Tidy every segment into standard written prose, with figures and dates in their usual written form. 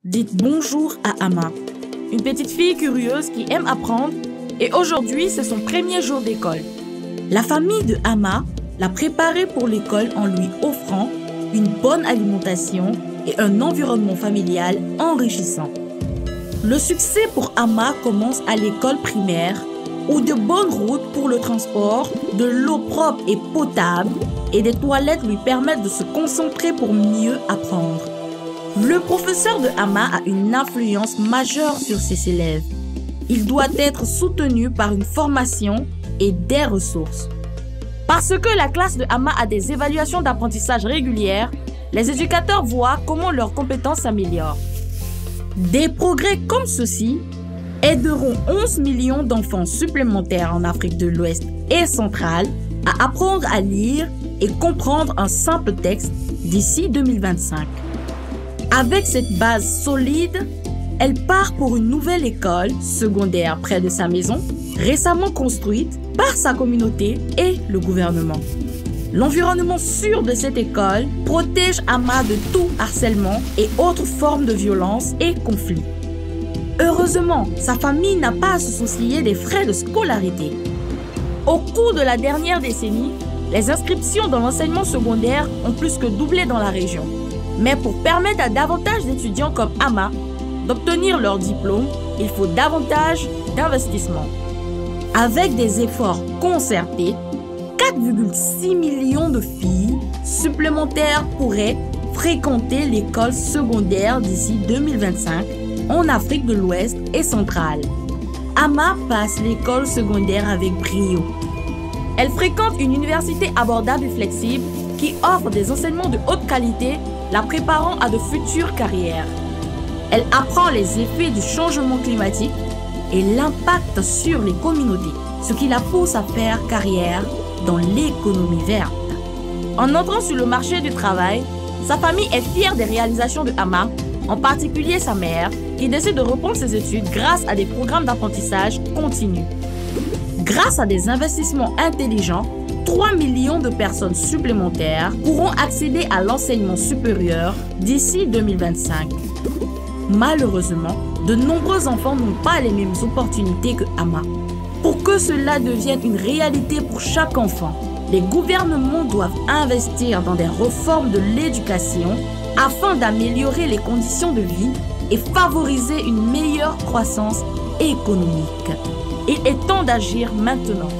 Dites bonjour à Ama, une petite fille curieuse qui aime apprendre et aujourd'hui c'est son premier jour d'école. La famille de Ama l'a préparée pour l'école en lui offrant une bonne alimentation et un environnement familial enrichissant. Le succès pour Ama commence à l'école primaire où de bonnes routes pour le transport, de l'eau propre et potable et des toilettes lui permettent de se concentrer pour mieux apprendre. Le professeur de Ama a une influence majeure sur ses élèves. Il doit être soutenu par une formation et des ressources. Parce que la classe de Ama a des évaluations d'apprentissage régulières, les éducateurs voient comment leurs compétences s'améliorent. Des progrès comme ceux-ci aideront 11 millions d'enfants supplémentaires en Afrique de l'Ouest et centrale à apprendre à lire et comprendre un simple texte d'ici 2025. Avec cette base solide, elle part pour une nouvelle école secondaire près de sa maison, récemment construite par sa communauté et le gouvernement. L'environnement sûr de cette école protège Ama de tout harcèlement et autres formes de violence et conflits. Heureusement, sa famille n'a pas à se soucier des frais de scolarité. Au cours de la dernière décennie, les inscriptions dans l'enseignement secondaire ont plus que doublé dans la région. Mais pour permettre à davantage d'étudiants comme Ama d'obtenir leur diplôme, il faut davantage d'investissement. Avec des efforts concertés, 4,6 millions de filles supplémentaires pourraient fréquenter l'école secondaire d'ici 2025 en Afrique de l'Ouest et centrale. Ama passe l'école secondaire avec brio. Elle fréquente une université abordable et flexible qui offre des enseignements de haute qualité, la préparant à de futures carrières. Elle apprend les effets du changement climatique et l'impact sur les communautés, ce qui la pousse à faire carrière dans l'économie verte. En entrant sur le marché du travail, sa famille est fière des réalisations de Ama, en particulier sa mère, qui décide de reprendre ses études grâce à des programmes d'apprentissage continu. Grâce à des investissements intelligents, 3 millions de personnes supplémentaires pourront accéder à l'enseignement supérieur d'ici 2025. Malheureusement, de nombreux enfants n'ont pas les mêmes opportunités que Ama. Pour que cela devienne une réalité pour chaque enfant, les gouvernements doivent investir dans des réformes de l'éducation afin d'améliorer les conditions de vie et favoriser une meilleure croissance économique. Il est temps d'agir maintenant.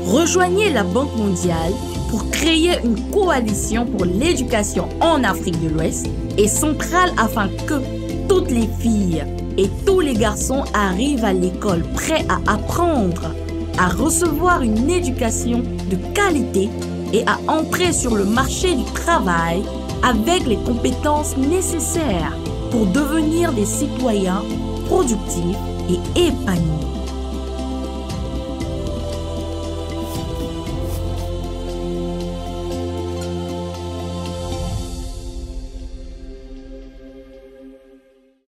Rejoignez la Banque mondiale pour créer une coalition pour l'éducation en Afrique de l'Ouest et centrale afin que toutes les filles et tous les garçons arrivent à l'école prêts à apprendre, à recevoir une éducation de qualité et à entrer sur le marché du travail avec les compétences nécessaires pour devenir des citoyens productifs et épanouis.